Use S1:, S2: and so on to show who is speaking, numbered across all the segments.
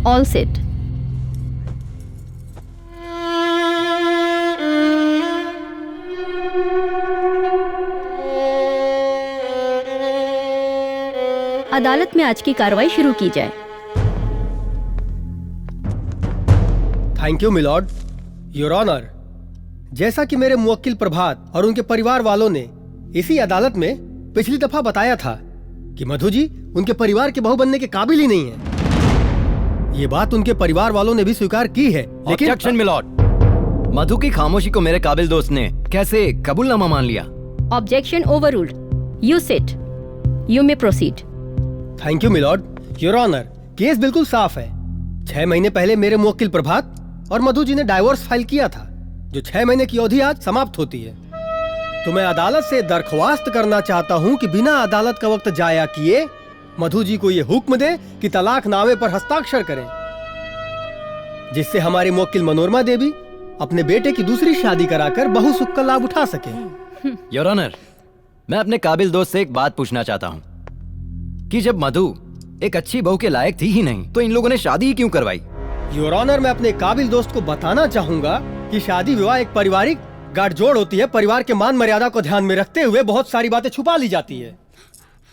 S1: All set. अदालत में आज की कार्रवाई शुरू की जाए।
S2: Thank you milord. Your honour, जैसा कि मेरे मुवक्किल प्रभात और उनके परिवार वालों ने इसी अदालत में पिछली दफा बताया था कि मधु जी उनके परिवार के बहू बनने के काबिल ही नहीं है। ये बात उनके परिवार वालों ने भी स्वीकार की है, लेकिन
S3: ऑब्जेक्शन मिलॉर्ड। मधु की खामोशी को मेरे काबिल दोस्त ने कैसे कबूलनामा मान लिया?
S1: Objection overruled. You sit. You may proceed.
S2: Thank you milord. Your honour, case बिल्कुल साफ है। 6 महीने पहले मेरे मुवक्किल प्रभात और मधु जी ने डाइवोर्स फाइल किया था, जो 6 महीने की अवधि आज समाप्त होती है। तो मैं अदालत से दरख्वास्त करना चाहता हूं कि बिना अदालत का वक्त जाया किए मधु जी को ये हुक्म दे कि तलाकनामे पर हस्ताक्षर करें, जिससे हमारी मुवक्किल मनोरमा देवी अपने बेटे की दूसरी शादी कराकर बहु सुख का लाभ उठा सके।
S3: योर ऑनर, मैं अपने काबिल दोस्त से एक बात पूछना चाहता हूँ कि जब मधु एक अच्छी बहू के लायक थी ही नहीं, तो इन लोगों ने शादी ही क्यों करवाई?
S2: योर ऑनर, मैं अपने काबिल दोस्त को बताना चाहूंगा कि शादी विवाह एक पारिवारिक गाठजोड़ होती है। परिवार के मान मर्यादा को ध्यान में रखते हुए बहुत सारी बातें छुपा ली जाती है।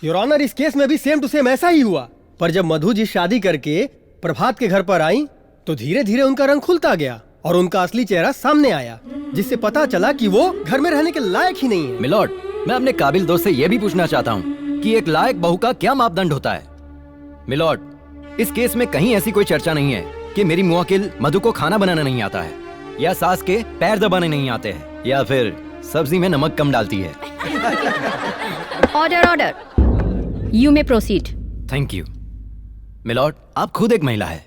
S2: योर ऑनर, इस केस में भी सेम टू सेम ऐसा ही हुआ। पर जब मधु जी शादी करके प्रभात के घर पर आई तो धीरे धीरे उनका रंग खुलता गया और उनका असली चेहरा सामने आया, जिससे पता चला कि वो घर में रहने के लायक ही नहीं है।
S3: मिलॉर्ड, मैं अपने काबिल दोस्त से यह भी पूछना चाहता हूँ कि एक लायक बहू का क्या मापदंड होता है? मिलॉर्ड, इस केस में कहीं ऐसी कोई चर्चा नहीं है कि मेरी मुवक्किल मधु को खाना बनाना नहीं आता है, या सास के पैर दबाने नहीं आते हैं, या फिर सब्जी में नमक कम डालती है।
S1: Order order. You may proceed.
S3: Thank you milord, आप खुद एक महिला है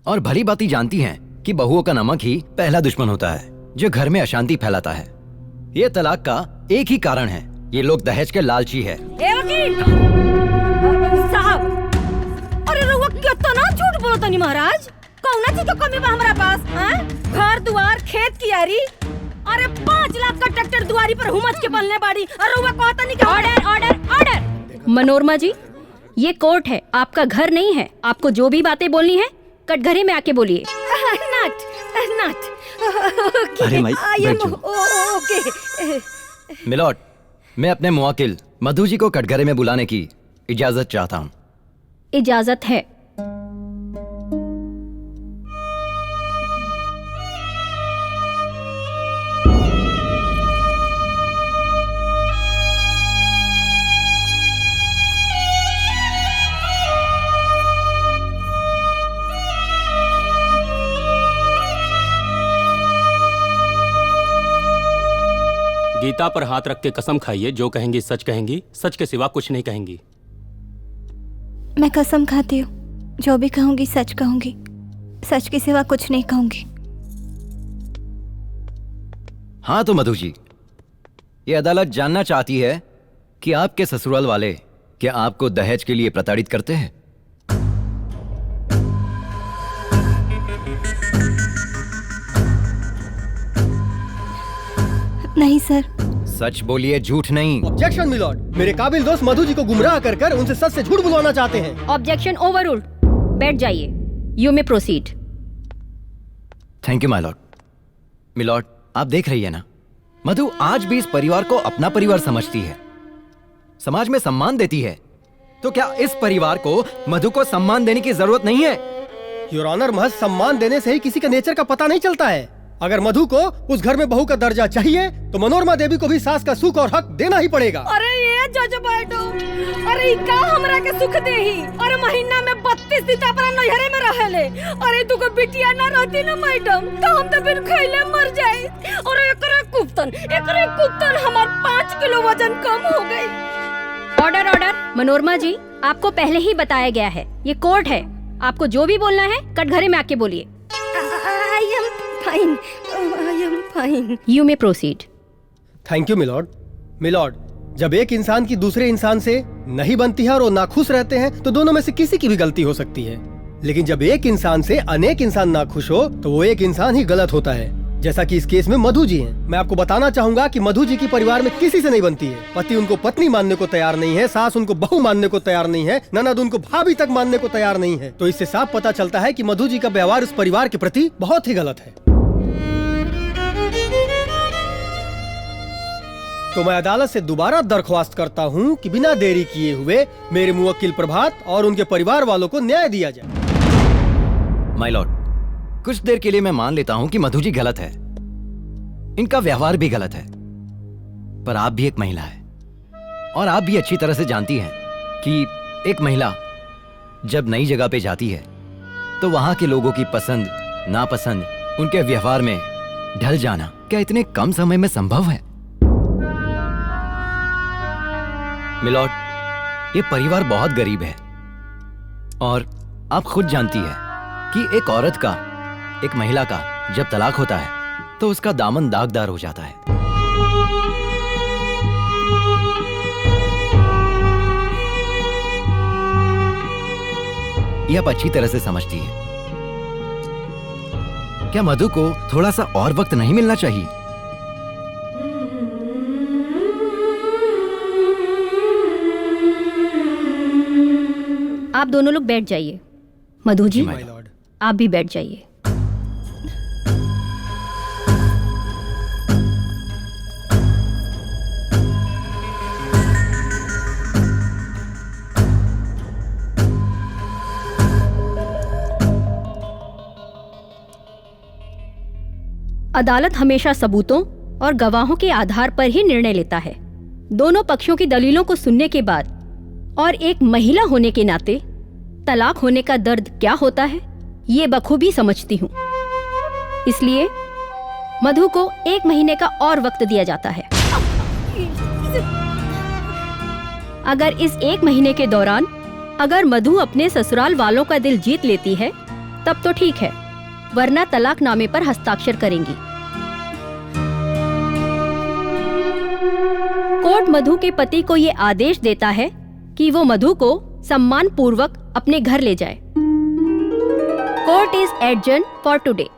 S3: और भली बात जानती हैं कि बहुओं का नमक ही पहला दुश्मन होता है जो घर में अशांति फैलाता है। ये तलाक का एक ही कारण है, ये लोग दहेज के लालची है।
S4: साहब, अरे रउआ कितना झूठ बोलत तनी महाराज। कौना चीज का कमी बा हमरा पास? घर दुआर खेत कियारी, अरे 5 लाख का ट्रैक्टर दुआरी पर हुमच के बनने बाड़ी और रउआ कहता नहीं कि
S1: ऑर्डर ऑर्डर ऑर्डर। मनोरमा जी, ये कोर्ट है, आपका घर नहीं है। आपको जो भी बातें बोलनी है कटघरे में आके बोलिए।
S3: अरे माई, बैठ जाओ। मिलॉर्ड, मैं अपने मुवक्किल मधु जी को कटघरे में बुलाने की इजाजत चाहता हूँ।
S1: इजाजत है।
S5: गीता पर हाथ रख के कसम खाइए, जो कहेंगी सच कहेंगी, सच के सिवा कुछ नहीं कहेंगी।
S6: मैं कसम खाती हूँ, जो भी कहूंगी सच कहूंगी, सच के सिवा कुछ नहीं कहूंगी।
S3: हाँ तो मधु जी, ये अदालत जानना चाहती है कि आपके ससुराल वाले क्या आपको दहेज के लिए प्रताड़ित करते हैं?
S6: नहीं सर।
S3: सच बोलिए, झूठ नहीं।
S2: ऑब्जेक्शन मिलॉर्ड, मेरे काबिल दोस्त मधु जी को गुमराह कर कर उनसे सच से झूठ बुलवाना चाहते हैं।
S1: Objection overruled. बैठ जाइए। You may proceed.
S3: Thank you my lord. Milord, आप देख रही है ना, मधु आज भी इस परिवार को अपना परिवार समझती है, समाज में सम्मान देती है। तो क्या इस परिवार को मधु को सम्मान देने की जरूरत नहीं है?
S2: योर ऑनर, महज सम्मान देने से ही किसी का नेचर का पता नहीं चलता है। अगर मधु को उस घर में बहू का दर्जा चाहिए तो मनोरमा देवी को भी सास का सुख और हक देना ही पड़ेगा।
S4: अरे ये जज बैठो, अरे का हमरा के सुख देही? अरे महीना में 32 दिन अपना नैहरे में रहेले। अरे तू को बिटिया ना रहती ना मैडम, तो हम तो बिन खइले मर जाए। और एकरे कुप्तन हमार 5 किलो वजन कम हो गई।
S1: Order order. मनोरमा जी, आपको पहले ही बताया गया है, ये कोर्ट है। आपको जो भी बोलना है कटघरे में आके बोलिए।
S4: I am fine.
S1: You may proceed.
S2: Thank you milord. Milord, जब एक इंसान की दूसरे इंसान से नहीं बनती है और वो नाखुश रहते हैं तो दोनों में से किसी की भी गलती हो सकती है। लेकिन जब एक इंसान से अनेक इंसान नाखुश हो तो वो एक इंसान ही गलत होता है। जैसा कि इस केस में मधु जी हैं। मैं आपको बताना चाहूंगा कि मधु जी की परिवार में किसी से नहीं बनती है। पति उनको पत्नी मानने को तैयार नहीं है, सास उनको बहू मानने को तैयार नहीं है, ननद उनको भाभी तक मानने को तैयार नहीं है। तो इससे साफ पता चलता है कि मधु जी का व्यवहार इस परिवार के प्रति बहुत ही गलत है। तो मैं अदालत से दोबारा दरख्वास्त करता हूँ कि बिना देरी किए हुए मेरे मुवक्किल प्रभात और उनके परिवार वालों को न्याय दिया जाए।
S3: माय लॉर्ड, कुछ देर के लिए मैं मान लेता हूं कि मधु जी गलत है, इनका व्यवहार भी गलत है, पर आप भी एक महिला है और आप भी अच्छी तरह से जानती हैं कि एक महिला जब नई जगह पे जाती है तो वहां के लोगों की पसंद नापसंद, उनके व्यवहार में ढल जाना क्या इतने कम समय में संभव है? मिलॉर्ड, ये परिवार बहुत गरीब है और आप खुद जानती है कि एक औरत का, एक महिला का जब तलाक होता है तो उसका दामन दागदार हो जाता है। ये आप अच्छी तरह से समझती है। क्या मधु को थोड़ा सा और वक्त नहीं मिलना चाहिए?
S1: आप दोनों लोग बैठ जाइए। मधु जी,
S2: माय लॉर्ड।
S1: आप भी बैठ जाइए। अदालत हमेशा सबूतों और गवाहों के आधार पर ही निर्णय लेता है। दोनों पक्षों की दलीलों को सुनने के बाद और एक महिला होने के नाते तलाक होने का दर्द क्या होता है ये बखूबी समझती हूँ। इसलिए मधु को 1 महीने का और वक्त दिया जाता है। अगर इस 1 महीने के दौरान अगर मधु अपने ससुराल वालों का दिल जीत लेती है तब तो ठीक है, वरना तलाकनामे पर हस्ताक्षर करेंगी। कोर्ट मधु के पति को ये आदेश देता है कि वो मधु को सम्मान पूर्वक अपने घर ले जाए। Court is adjourn for today.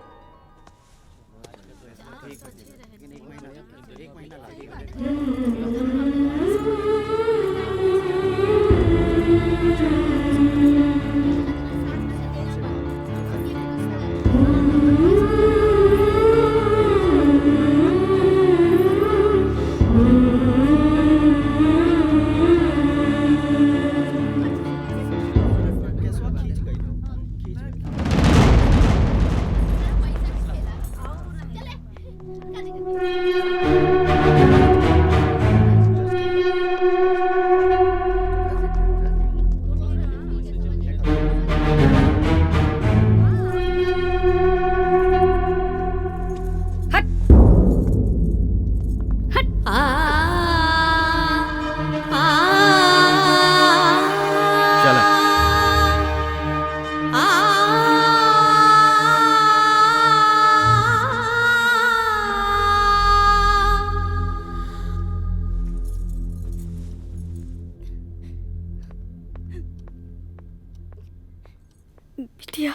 S7: बिटिया,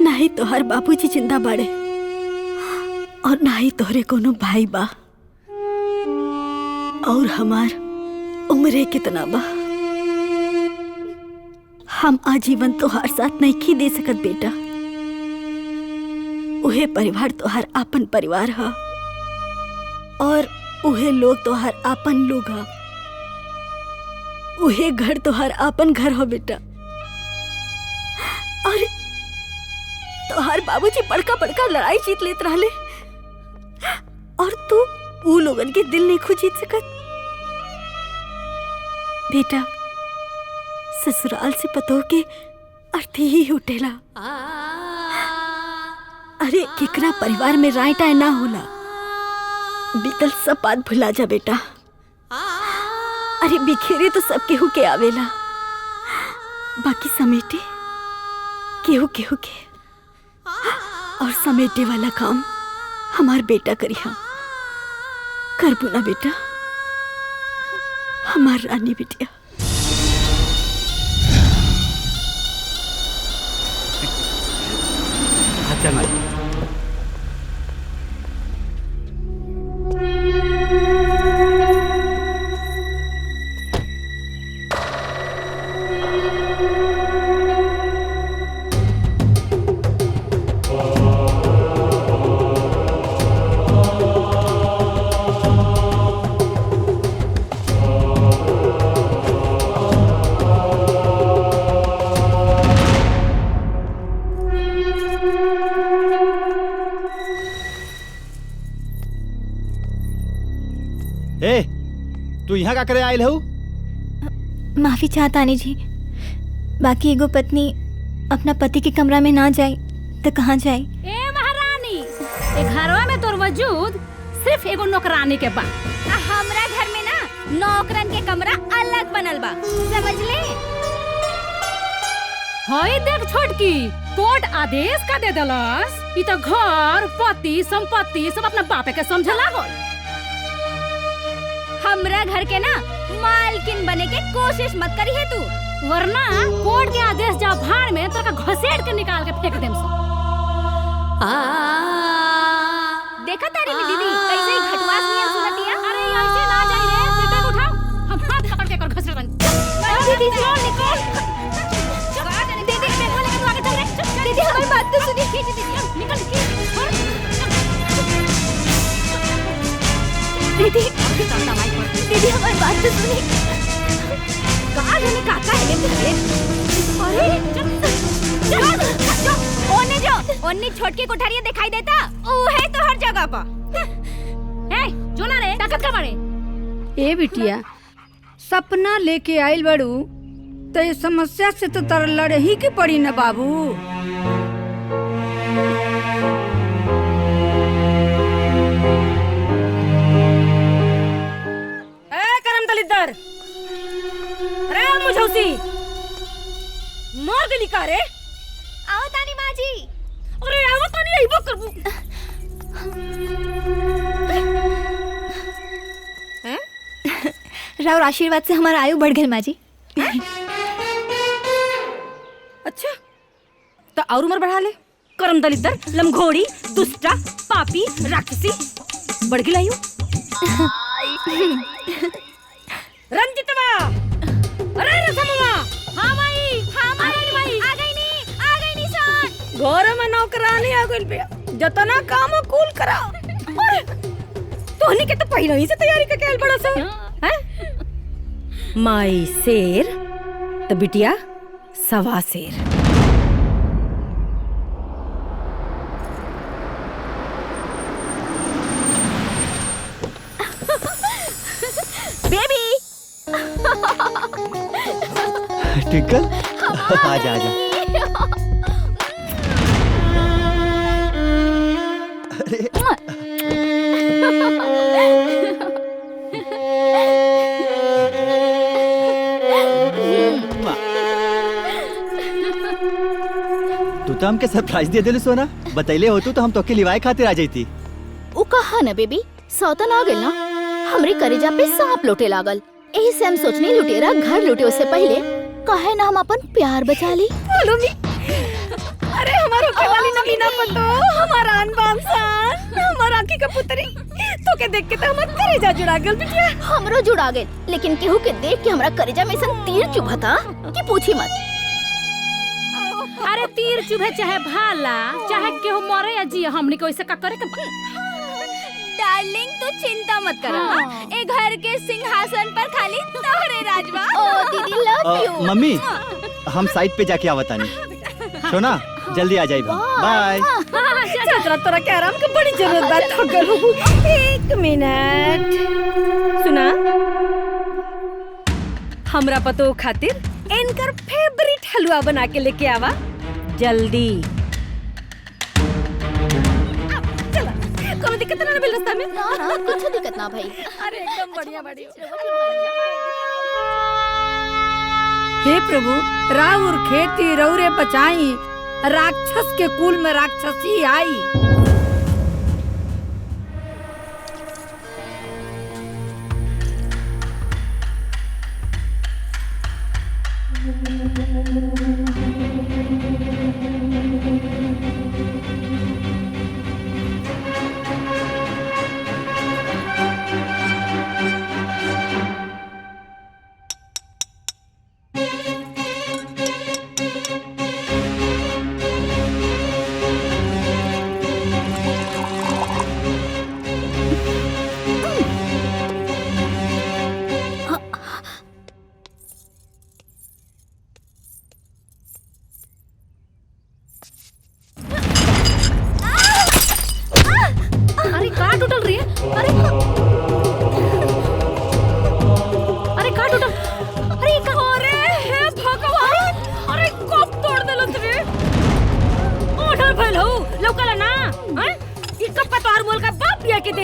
S7: ना ही तोहर बाबूजी जिंदा बाड़े और ना ही तोहरे कोनो भाई बा, और हमार उम्रे कितना बा। हम आजीवन तोहार साथ नहीं खी दे सकत बेटा। उहे परिवार तोहार आपन परिवार हा और उहे लोग तोहार आपन लोग हा। उहे घर तोहार आपन घर हो बेटा। और तोहार बाबूजी बड़का बड़का लड़ाई जीत लेत रहले और तू ऊ लोगन के दिल नहीं खुद जीत सकत। बेटा, ससुराल से पतो के अर्थी ही उठेला। अरे केकरा परिवार में राय टाय ना होला। बीतल सब बात भुला जा बेटा। अरे बिखेरे तो सब केहू के आवेला, बाकी समेटे केहू केहू के, और समेटे वाला काम हमार बेटा करिहा। करबू ना बेटा, हमार रानी बिटिया।
S8: अच्छा माई, यहाँ का करे आयल हो?
S6: माफी चाहतानी जी, बाकी एगो पत्नी अपना पति के कमरा में ना जाए तो कहाँ जाए?
S1: ए महारानी, ए घरवा में तोर वजूद सिर्फ एगो नौकरानी के बा।
S7: हमरा घर में ना नौकरन के कमरा अलग बनल बा, समझ ले।
S1: होई देख छोटकी, कोर्ट आदेश का दे दलस। ई तो घर, पति, संपत्ति सब अपना बापे के समझ लागल।
S7: हमरा घर के ना मालकिन बने के कोशिश मत करी है तू,
S1: वरना कोर्ट के आदेश जा भाड़ में तोरा घसीट के निकाल के फेंक देम सो।
S7: देखा तारी में दीदी कैसे ही घटवास नियन सुनतिया।
S1: अरे ऐसे ना जाई रे, ते बैग उठाओ, हम हाथ पकड़ के कर घसीट दन।
S7: दीदी चल निकल, दीदी मैं बोले के तू आगे चल रे। दीदी हमारी बात तो सुनी, दीदी निकल दीदी दीदी हमारी बात तो सुनी।
S1: कहां जाने काका है ले।
S7: अरे ओने जो ओने छोटकी कोठरिया दिखाई देता, ओ है तो हर जगह पा।
S1: ए जो ना रे, ताकत का मारे।
S4: ए बिटिया, सपना लेके आइल बड़ू तो ये समस्या से तो तर लड़े ही के पड़ी ना बाबू। करम दलितर, अरे मुझौसी मार गली का रे।
S7: आओ तानी माँ जी।
S4: अरे आओ तानी, यही वो करबू।
S6: राउर आशीर्वाद से हमारा आयु बढ़ गई माँ जी।
S4: अच्छा तो और उम्र बढ़ा ले। करम दलितर, लमघोड़ी, दुष्टा, पापी, राक्षसी, बढ़ गई आयु। रंजितवा, अरे रसमवा,
S1: हां भाई, हां भाई,
S7: आ गई नी सन।
S4: घर में नौकरानी आ गइल बे, जतना काम कुल करा। तोहनी के तो पहले ही से तैयारी करके आइल बड़ा सा हैं? माई शेर तो बिटिया सवा शेर।
S7: बेबी
S8: टिकल आजा आजा। तू तो हमके सरप्राइज दे दिल सोना, बतैले हो तो हम तोके लिवाए खातिर आ जाती।
S9: उ कहा ना बेबी, सौतन आ गइल ना, हमरे करेजा पे सांप लोटे लागल। एही से हम सोचनी लुटेरा घर लुटे उससे पहले काहे ना हम अपन प्यार बचा ली।
S4: अरे हमारो के वाली नगीना पतो, हमारा अनबान सान, हमारा आँखी का पुतरी, तो के देख के तो हमार करेजा जुड़ा गल बिटिया।
S9: हमरो जुड़ा गइल, लेकिन केहू के देख के हमरा करेजा में सन तीर चुभता कि पूछी मत।
S1: अरे तीर चुभे चाहे भाला, चाहे केहू मरे या जिए, हमनी को ऐसे का करे के।
S7: डार्लिंग तू चिंता मत करो, ए घर के सिंहासन पर खाली तोहरे राजवा।
S9: ओ दीदी लव यू।
S8: मम्मी हम साइड पे जाके आवतानी। सोना जल्दी आ जाइए। बाय।
S4: चतरा तोरा के आराम के बड़ी जरूरत बा। थकल हो। एक मिनट सुना, हमरा पतो खातिर इनकर फेवरेट हलवा बना के लेके आवा जल्दी। चला, कोनो दिक्कत ना भेल रास्ता में?
S9: ना ना कुछ दिक्कत ना भाई।
S4: अरे एकदम बढ़िया बढ़िया। हे प्रभु, राउर खेती रौरे बचाई, राक्षस के कुल में राक्षसी आई।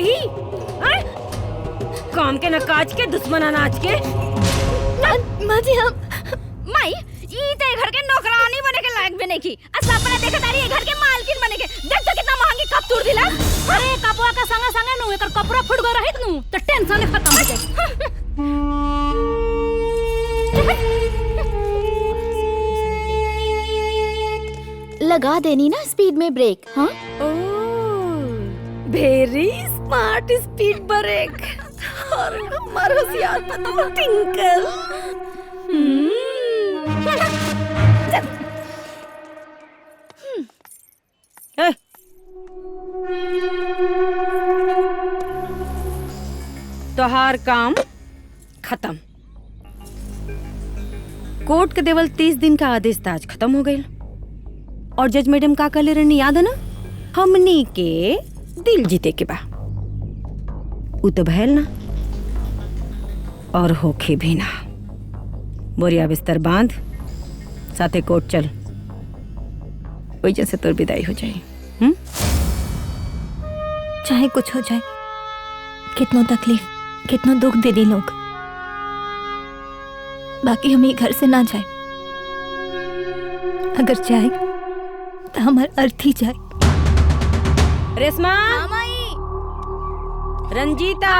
S4: ही हैं? काम के न काज के दुश्मन अनाज के।
S6: माँ जी हम
S4: माई ई ते घर के नौकरानी बने के लायक भी नहीं की। सपना देखे तारी ये घर के मालकिन बने के। देख तो कितना महंगी कप तोड़ दिला।
S1: अरे कपवा का संगे संगे नु एकर कपड़ा फुट गो रहित नु तो टेंशन खत्म हो जाए।
S9: लगा देनी ना स्पीड में ब्रेक। हाँ
S4: वेरी स्मार्ट स्पीड ब्रेक। और हमारा होशियार पता टिंकल। तोहार काम खत्म। कोर्ट के देवल 30 दिन का आदेश आज खत्म हो गई। और जज मैडम का कहले रहनी याद है ना, हमनी के दिल जीते के बा। उ तो भैल ना और होखे भी ना। बोरिया बिस्तर बांध, साथे कोर्ट चल। वही जैसे तोर विदाई हो जाए।
S6: चाहे कुछ हो जाए, कितना तकलीफ कितना दुख दे दी लोग, बाकी हम ये घर से ना जाए। अगर जाए तो हमारा अर्थ ही जाए।
S4: रेशमा, रंजीता,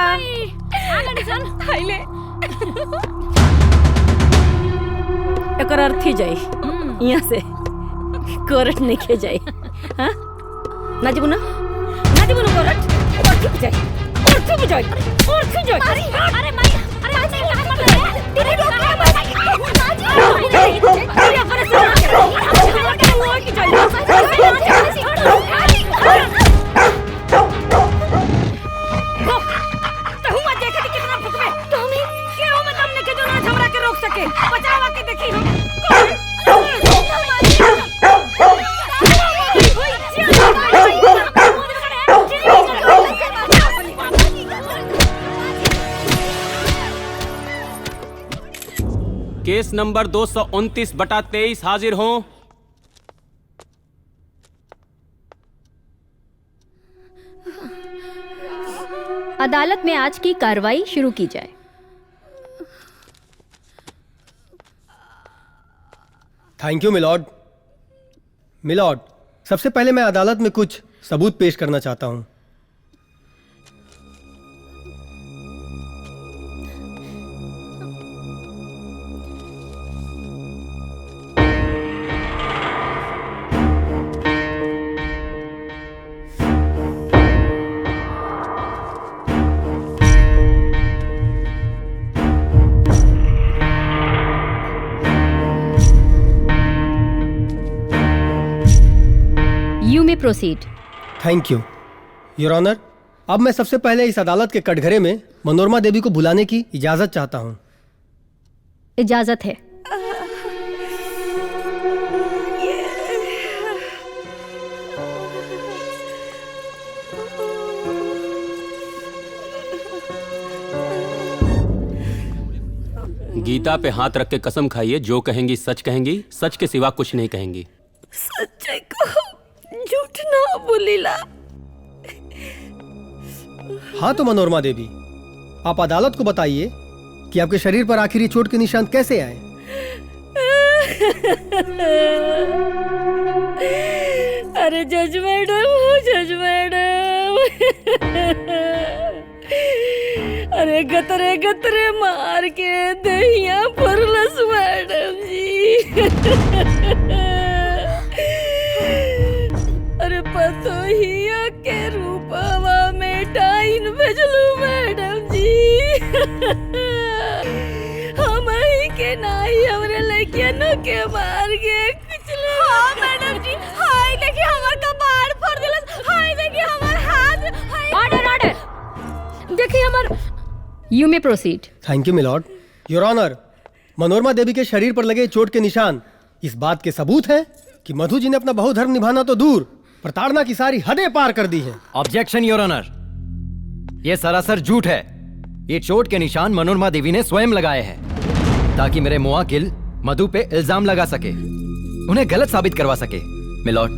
S4: एकर अर्थ ही जाए। यहाँ से कोर्ट नहीं के जाए। हाँ ना जीबू ना कोर्ट कोर्ट जाए। कोर्ट जाए। कोर्ट जाए। अरे माई, अरे माई क्या कर रहे हैं? तेरे लोग क्या माई रोक सके। बचावा के देखी
S5: केस नंबर 229/23 हाजिर हों।
S1: अदालत में आज की कार्रवाई शुरू की जाए।
S2: Thank you milord. मिलॉर्ड, सबसे पहले मैं अदालत में कुछ सबूत पेश करना चाहता हूं।
S1: You may proceed.
S2: Thank you your honour. अब मैं सबसे पहले इस अदालत के कटघरे में मनोरमा देवी को बुलाने की इजाजत चाहता हूं।
S1: इजाजत है।
S5: गीता पे हाथ रख के कसम खाइए, जो कहेंगी सच कहेंगी, सच के सिवा कुछ नहीं कहेंगी।
S4: सच्चाई कहो, झूठ ना बोलीला।
S2: हाँ तो मनोरमा देवी, आप अदालत को बताइए कि आपके शरीर पर आखिरी चोट के निशान कैसे आए।
S4: अरे जज मैडम, अरे गतरे गतरे मार के दहिया परलस मैडम जी। अरे पतोहिया के रूपवा में टाइन भेजलू मैडम जी। हम ही के नाही हमरे लड़कियन के मार के कुचले। हाँ मैडम जी, हाय देखिए हमार कपार फोड़ दिलस। हाय देखिए हमार हाथ।
S1: ऑर्डर देखिए हमार। You may proceed.
S2: Thank you milord. Your honour, Manorama Devi के शरीर पर लगे चोट के निशान इस बात के सबूत हैं कि मधु जी ने अपना बहुधर्म निभाना तो दूर, प्रताड़ना की सारी हदें पार कर दी हैं।
S3: ऑब्जेक्शन योर ऑनर, ये सरासर झूठ है। ये चोट के निशान मनोरमा देवी ने स्वयं लगाए हैं ताकि मेरे मुवक्किल मधु पे इल्जाम लगा सके, उन्हें गलत साबित करवा सके। मिलॉर्ड,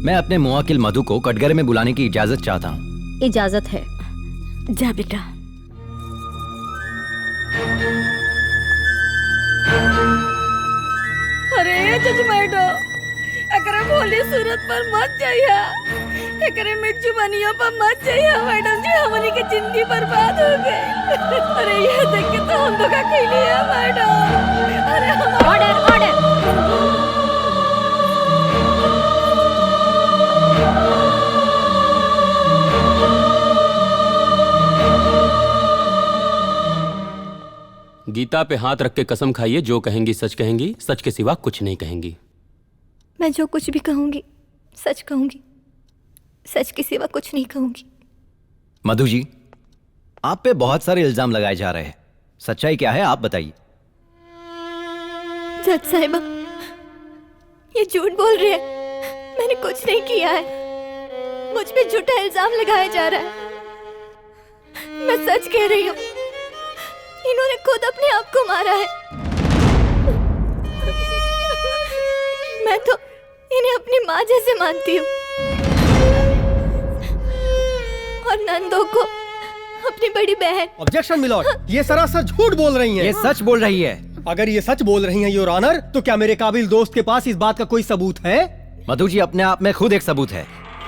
S3: मैं अपने मुवक्किल मधु को कटघरे में बुलाने की इजाजत चाहता हूँ।
S1: इजाजत है।
S7: जा बेटा।
S4: अरे जजमैडो, एकरे भोली सूरत पर मत जाइया, एकरे मिर्चू बनिया पर मत जाइया मैडम जी, हमनी के जिंदगी बर्बाद हो गई। अरे ये देख के तो हम धोखा खइली है मैडम। अरे
S1: ऑर्डर ऑर्डर।
S5: गीता पे हाथ रख के कसम खाइए, जो कहेंगी सच कहेंगी, सच के सिवा कुछ नहीं कहेंगी।
S6: मैं जो कुछ भी कहूंगी सच कहूंगी, सच के सिवा कुछ नहीं कहूंगी।
S3: मधु जी, आप पे बहुत सारे इल्जाम लगाए जा रहे हैं, सच्चाई क्या है आप बताइए।
S6: जज साहिबा, ये झूठ बोल रहे हैं, मैंने कुछ नहीं किया है, मुझ पे झूठा इल्जाम लगाया जा रहा है। मैं सच कह रही हूँ, इन्होंने खुद अपने आप को मारा है। मैं तो इन्हें अपनी माँ जैसे मानती हूँ और नंदो को अपनी बड़ी बहन।
S2: ऑब्जेक्शन मिलॉर्ड, ये सरासर झूठ बोल रही हैं।
S3: ये सच बोल रही है।
S2: अगर ये सच बोल रही हैं योर ऑनर, तो क्या मेरे काबिल दोस्त के पास इस बात का कोई सबूत है?
S3: मधु जी अपने आप में खुद एक सबूत है।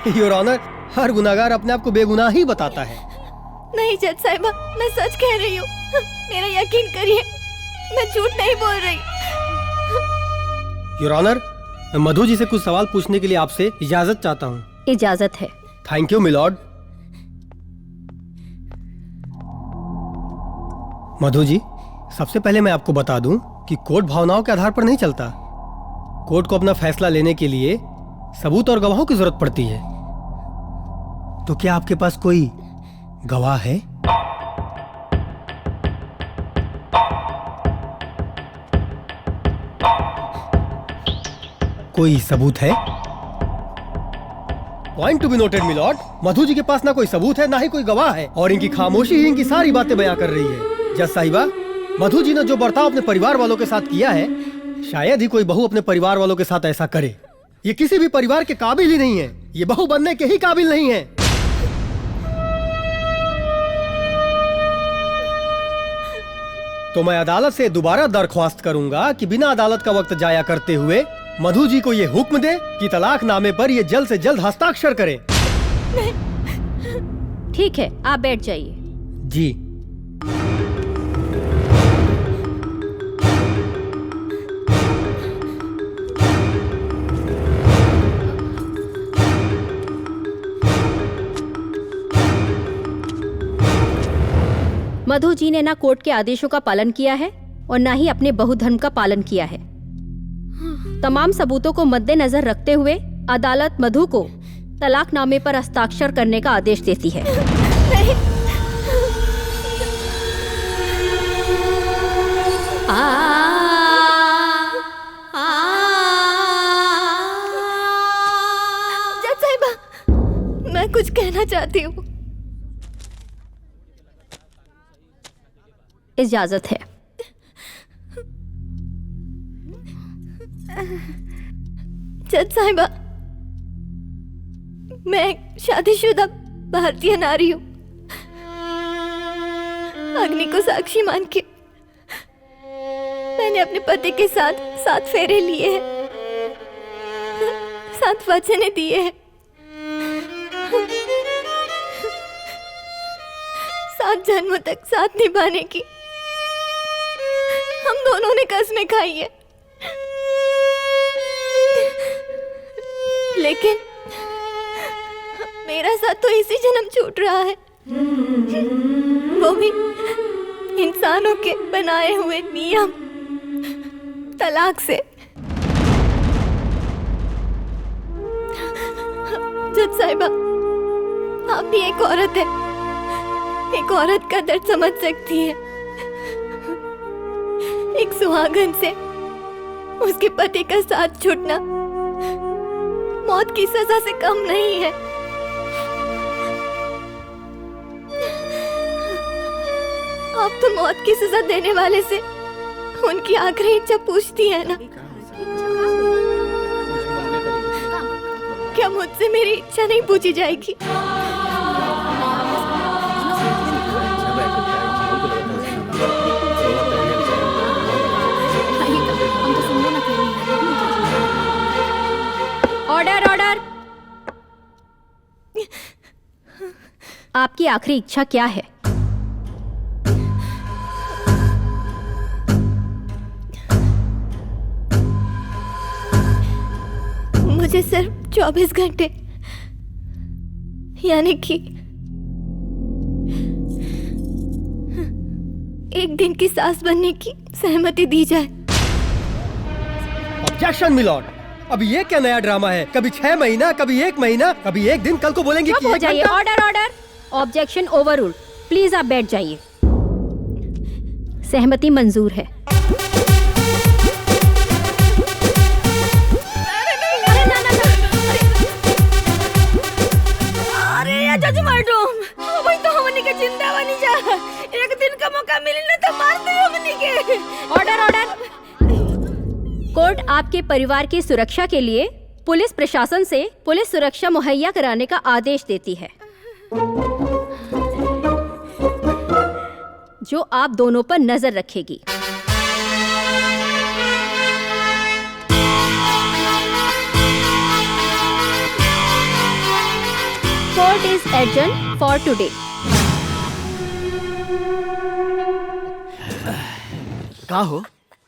S2: योर ऑनर, हर गुनाहगार अपने आप को बेगुनाह ही बताता है।
S6: नहीं जज साहिबा, मैं सच कह रही हूँ, मेरा यकीन करिए, मैं झूठ नहीं बोल रही।
S2: योर ऑनर, मैं मधु जी से कुछ सवाल पूछने के लिए आपसे इजाजत चाहता हूँ।
S1: इजाजत है।
S2: Thank you milord. मधु जी, सबसे पहले मैं आपको बता दूं कि कोर्ट भावनाओं के आधार पर नहीं चलता। कोर्ट को अपना फैसला लेने के लिए सबूत और गवाहों की जरूरत पड़ती है। तो क्या आपके पास कोई गवाह है? कोई सबूत है? Point to be noted milord, Madhu ji के पास ना कोई सबूत है, ना ही कोई गवाह है, और इनकी खामोशी ही इनकी सारी बातें बयां कर रही है। जज साहिबा, मधु जी ने जो बर्ताव अपने परिवार वालों के साथ किया है, शायद ही कोई बहू अपने परिवार वालों के साथ ऐसा करे। ये किसी भी परिवार के काबिल ही नहीं है, ये बहू बनने के ही काबिल नहीं है। तो मैं अदालत से दोबारा दरख्वास्त करूंगा कि बिना अदालत का वक्त जाया करते हुए मधु जी को ये हुक्म दे कि तलाकनामे पर ये जल्द से जल्द हस्ताक्षर करें।
S1: ठीक है, आप बैठ जाइए।
S2: जी।
S1: मधु जी ने ना कोर्ट के आदेशों का पालन किया है और ना ही अपने बहुधर्म का पालन किया है। तमाम सबूतों को मद्देनजर रखते हुए अदालत मधु को तलाकनामे पर हस्ताक्षर करने का आदेश देती है।
S6: जज साहिबा, मैं कुछ कहना चाहती हूँ।
S1: इजाजत है।
S6: जज साहिबा, मैं एक शादीशुदा भारतीय नारी हूँ। अग्नि को साक्षी मान के मैंने अपने पति के साथ 7 फेरे लिए हैं, 7 वचन दिए हैं, 7 जन्मों तक साथ निभाने की हम दोनों ने कसमें खाई है। लेकिन मेरा साथ तो इसी जन्म छूट रहा है, वो भी इंसानों के बनाए हुए नियम, तलाक से। जज साहिबा, आप भी एक औरत है, एक औरत का दर्द समझ सकती है। एक सुहागन से उसके पति का साथ छूटना मौत की सजा से कम नहीं है। आप तो मौत की सजा देने वाले से उनकी आखिरी इच्छा पूछती है ना? क्या मुझसे मेरी इच्छा नहीं पूछी जाएगी?
S1: आपकी आखिरी इच्छा क्या है?
S6: मुझे सिर्फ 24 घंटे यानी कि एक दिन की सास बनने की सहमति दी जाए।
S2: ऑब्जेक्शन मिलॉर्ड, अब ये क्या नया ड्रामा है? कभी 6 महीना, कभी 1 महीना, कभी 1 दिन, कल को बोलेंगे
S1: चुप
S2: कि
S1: हो
S2: 1
S1: जाइए।
S2: घंटा।
S1: Order order. Objection overruled. Please आप बैठ जाइए। सहमति मंजूर है।
S4: अरे जज मैडम, अभी तो हमनी के जिंदा बनी जा। एक दिन का मौका मिली ना तो मार दे हमनी के।
S1: Order order. कोर्ट आपके परिवार की सुरक्षा के लिए पुलिस प्रशासन से पुलिस सुरक्षा मुहैया कराने का आदेश देती है, जो आप दोनों पर नजर रखेगी। Court is adjourn for today.
S10: का हो,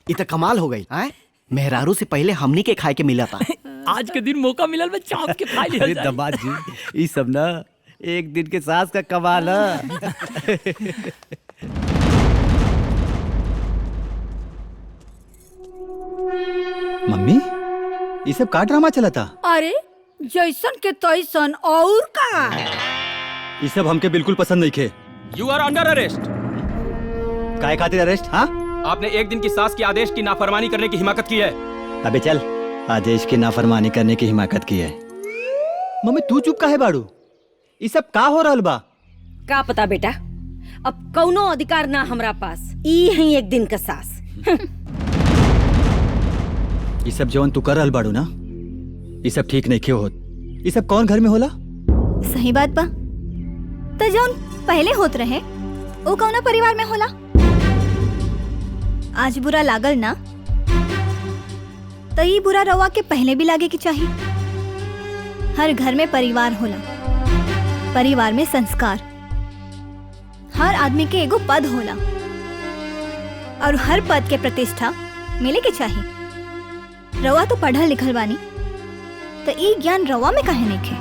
S10: इत कमाल हो गई है। मेहरारू से पहले हमनी के खाए के मिला था।
S11: आज के दिन मौका मिलल में चाप के खा लिया
S8: अरे
S11: जाए।
S8: दमाद जी, ये सब ना एक दिन के सास का कमाल है। मम्मी, ये सब का ड्रामा चला था?
S4: अरे जैसन के तैसन और का।
S8: ये सब हमके बिल्कुल पसंद नहीं खे।
S5: You are under arrest.
S8: काय खातिर अरेस्ट? हाँ,
S5: आपने एक दिन की सास के आदेश की नाफरमानी करने की हिमाकत की है।
S8: अबे चल, आदेश की नाफरमानी करने की हिमाकत की है। मम्मी तू चुप काहे बाड़ू? ये सब का हो रहल बा?
S4: का पता बेटा, अब कौनो अधिकार ना हमरा पास। ई है एक दिन का सास।
S8: ये सब जवन तू कर रहल बाड़ू ना, ये सब ठीक नहीं क्यों होत? ये सब कौन घर में होला?
S6: सही बात बा। तो जौन पहले होत रहे वो कौना परिवार में होला? आज बुरा लागल ना, तो ये बुरा रवा के पहले भी लागे की चाहिए। हर घर में परिवार होला, परिवार में संस्कार, हर आदमी के एगो पद होला और हर पद के प्रतिष्ठा मिले के चाहिए। रवा तो पढ़ल लिखल बानी, तो ई ज्ञान रवा में काहे नहीं खे?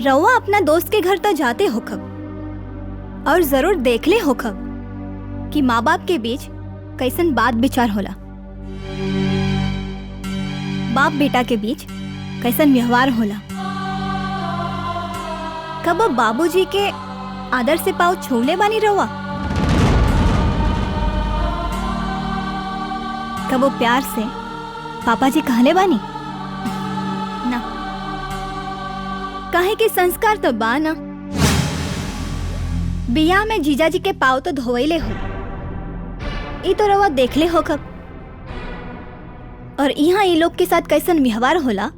S6: रवा अपना दोस्त के घर तो जाते होखब और जरूर देख ले होखब कि माँ बाप के बीच कैसन बात विचार होला, बाप बेटा के बीच कैसन व्यवहार होला। कब बाबूजी के आदर से पाँव छूले बानी रवा? कब वो प्यार से पापा जी कहले बानी ना? काहे के संस्कार तो बा ना। बिया में जीजा जी के पाँव तो धोइले हो, ई तो रवा देखले हो कब। और यहाँ ये लोग के साथ कैसन व्यवहार होला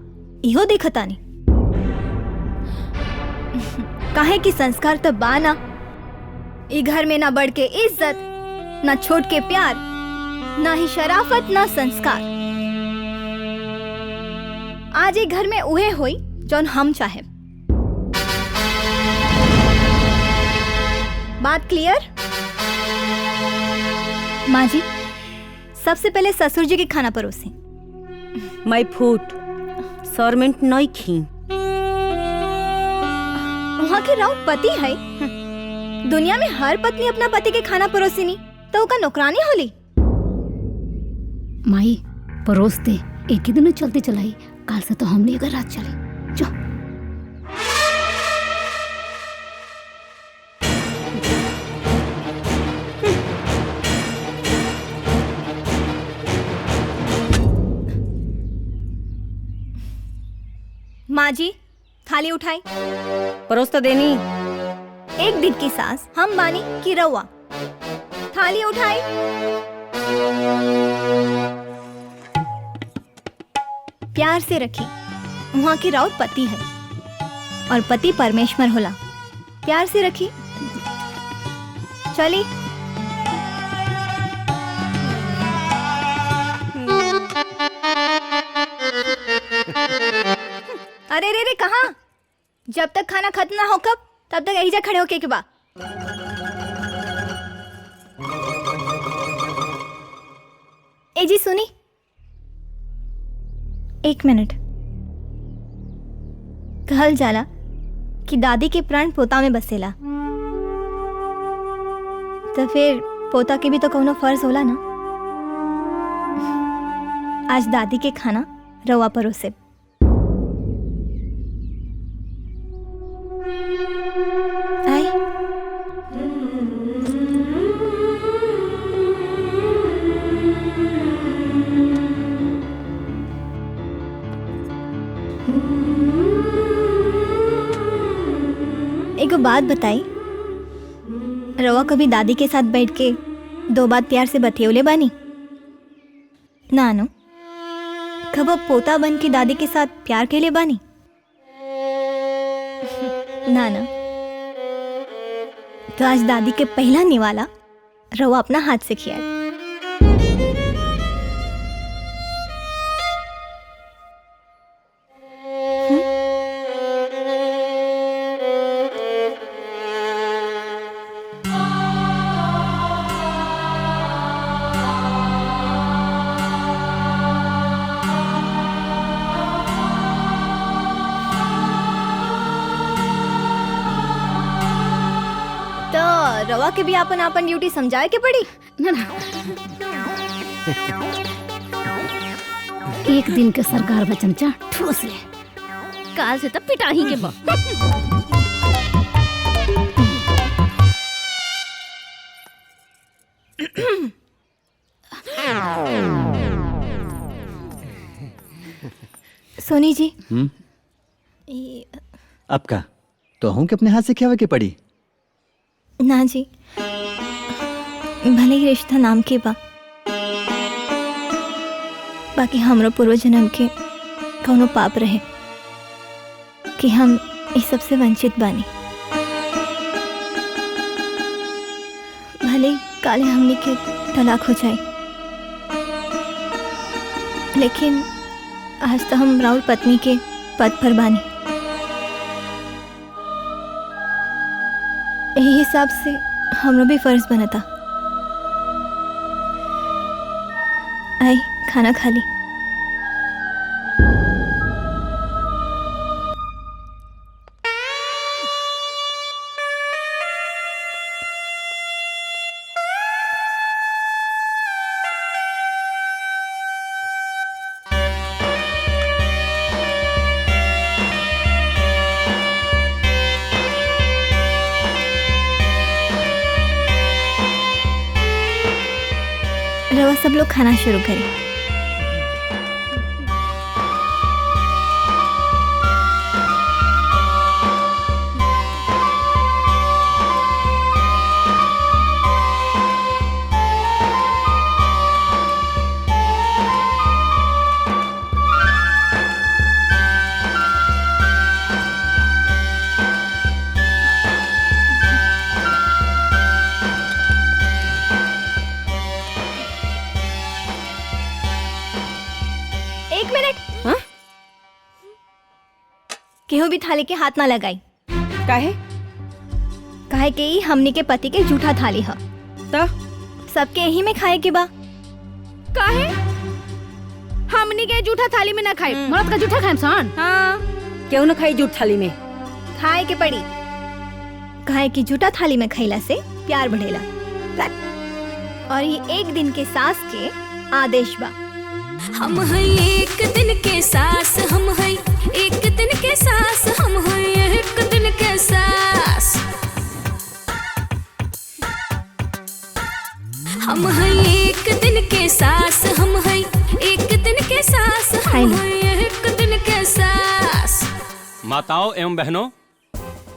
S6: इहो देखतानी। काहे की संस्कार तो बा ना। ई घर में ना बढ़ के इज्जत, ना छोट के प्यार, ना ही शराफत, ना संस्कार। आज एक घर में उहे होई जौन हम चाहे। बात क्लियर? माँ जी, सबसे पहले ससुर जी के खाना परोसी।
S4: माय फूड सरमेंट नहीं खी।
S6: वहाँ के राउत पति है। दुनिया में हर पत्नी अपना पति के खाना परोसी नहीं तो उसका नौकरानी होली।
S7: माई परोस दे, एक ही दिन चलते चलाई। काल से तो हमने अगर रात चले जो।
S6: माँ जी, थाली उठाई।
S4: परोस तो देनी।
S6: एक दिन की सास हम बानी की रवा। थाली उठाई। प्यार से रखी। वहाँ की राउत पति है और पति परमेश्वर होला। प्यार से रखी। चली। अरे रे रे, कहाँ? जब तक खाना खत्म ना हो कब तब तक यही जा खड़े होके के बा। ए जी सुनी, 1 मिनट। कहल जाला कि दादी के प्राण पोता में बसेला, तो फिर पोता के भी तो कौनो फर्ज होला ना। आज दादी के खाना रवा परोसे। आई एगो बात बताई, रवा कभी दादी के साथ बैठ के 2 बात प्यार से बतियौले बानी? ना नो, कब पोता बन के दादी के साथ प्यार के लिए बानी? ना ना। तो आज दादी के पहला निवाला रवा अपना हाथ से खिया। रवा के भी अपन अपन ड्यूटी समझाए के पड़ी
S9: ना ना। एक दिन के सरकार में चमचा ठूस ले, काल से तब पिटाही के बा।
S6: सोनी जी,
S8: अब का तो हूँ कि अपने हाथ से खियावे के पड़ी?
S6: ना जी, भले ही रिश्ता नाम के बा, बाकी हमरो पूर्व जन्म के कौनो पाप रहे कि हम इस सबसे वंचित बानी। भले काले हमने के तलाक हो जाए, लेकिन आज तो हम राउर पत्नी के पद पर बानी। यही हिसाब से हमरो भी फर्ज बनता। आई खाना खा ली। रवा सब लोग खाना शुरू करें। केहू भी थाली के हाथ ना लगाई।
S4: काहे?
S6: काहे के ही हमनी के पति के जूठा थाली ह,
S4: तो
S6: सबके यही में खाए के बा।
S9: काहे? हमनी के जूठा थाली में ना खाए, मर्द का जूठा खाए सान।
S4: हाँ, केहू न खाई जूठ थाली में।
S6: खाए के पड़ी, काहे कि जूठा थाली में खैला से प्यार बढ़ेला। और ये एक दिन के सास के आदेश बा।
S12: हम हैं एक दिन के सास, हम हैं एक दिन के सास, हम हैं एक दिन के सास। हम हैं एक दिन के सास, हम हैं एक दिन के सास, हम हैं एक दिन के सास।
S5: माताओं एवं बहनों,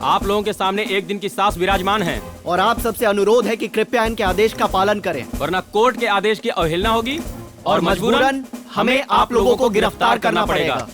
S5: आप लोगों के सामने एक दिन की सास विराजमान हैं।
S10: और आप सबसे अनुरोध है कि कृपया इनके आदेश का पालन करें,
S5: वरना कोर्ट के आदेश की अवहेलना होगी
S10: और मजबूरन हमें आप लोगों को गिरफ्तार करना पड़ेगा।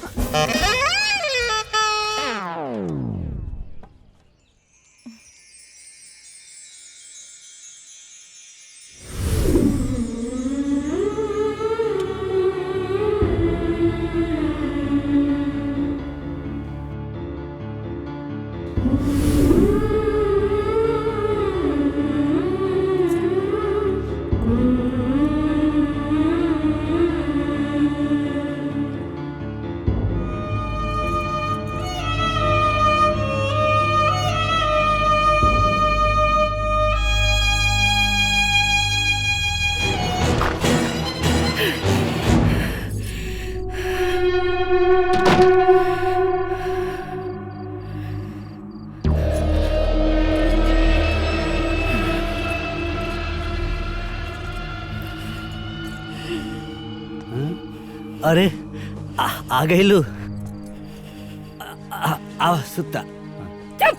S13: अरे आ गई लू। आ सुता।
S4: चुप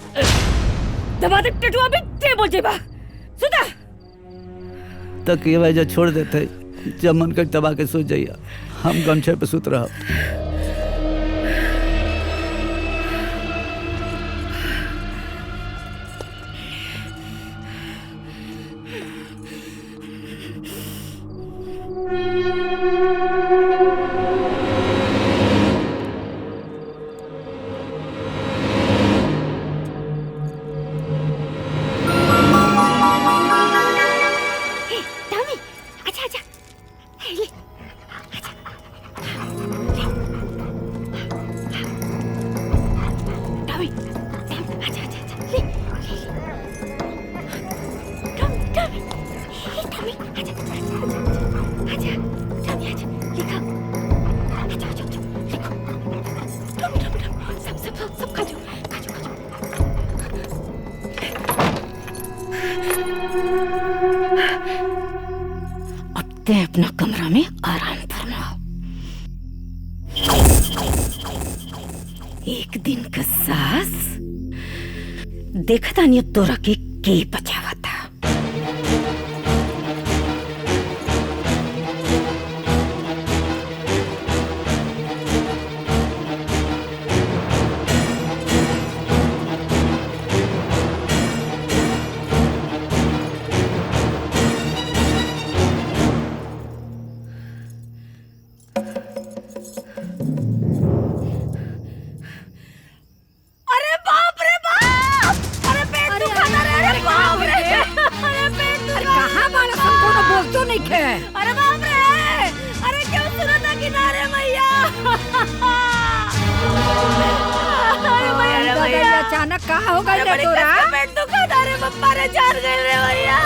S4: दबा दे टटुआ भी टेबल जेबा सुता।
S13: तक ये वजह छोड़ देते जब मन कर दबा के सो जाइए, हम गमछे पे सुत रहा।
S4: अपना कमरा में आराम फरमाओ। एक दिन का सास देखता नहीं तोरा के बचावा था। अरे बाप रे, अरे क्यों सुना था किनारे मैया। अरे मैया
S7: अचानक कहाँ हो गई रे तोरा?
S4: पेट दुखा था रे पप्पा रे, जान गए रे मैया।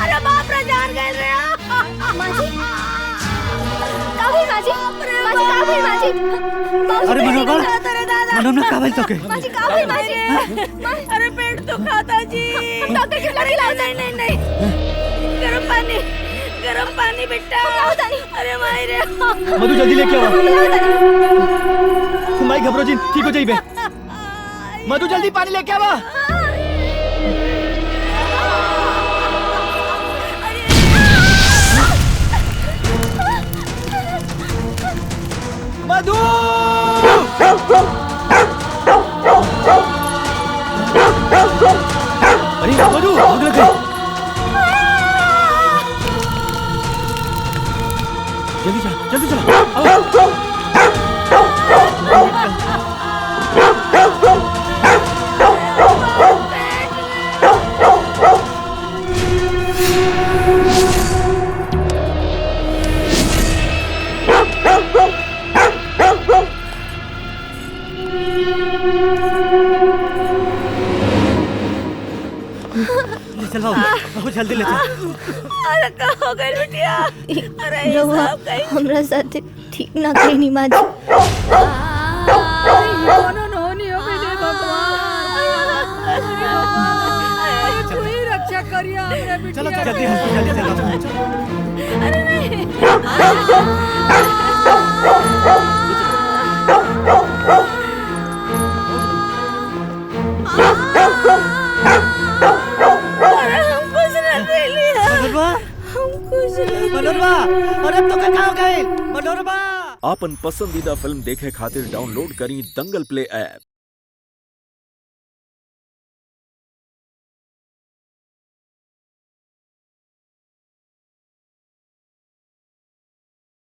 S4: अरे बाप रे, जान गए रे।
S6: माजी काबिल माजी माजी काबिल माजी।
S13: अरे मनोरमा काबिल तो के
S6: माजी काबिल माजी।
S4: अरे पेट दुखा था जी।
S6: डॉक्टर के बुला के
S4: नहीं नहीं, गरम पानी बेटा। अरे माई रे।
S8: मधु जल्दी लेके आओ। माई घबरो जी, ठीक हो जाइबे। मधु जल्दी पानी लेके आओ। मधु अरे मधु आग लग गई। जल्दी जा चल बहुत जल्दी ले चल।
S4: अरे कहाँ हो गई बिटिया? अरे ये सब कहीं
S6: हमरा साथ ठीक ना कहीं माँ जी।
S4: रक्षा करिए
S13: चलो जल्दी जल्दी चलो।
S4: अरे नहीं
S13: मनोरमा, अरे तो कहाँ हो गए मनोरमा?
S14: आपन पसंदीदा फिल्म देखे खातिर डाउनलोड करी दंगल प्ले ऐप।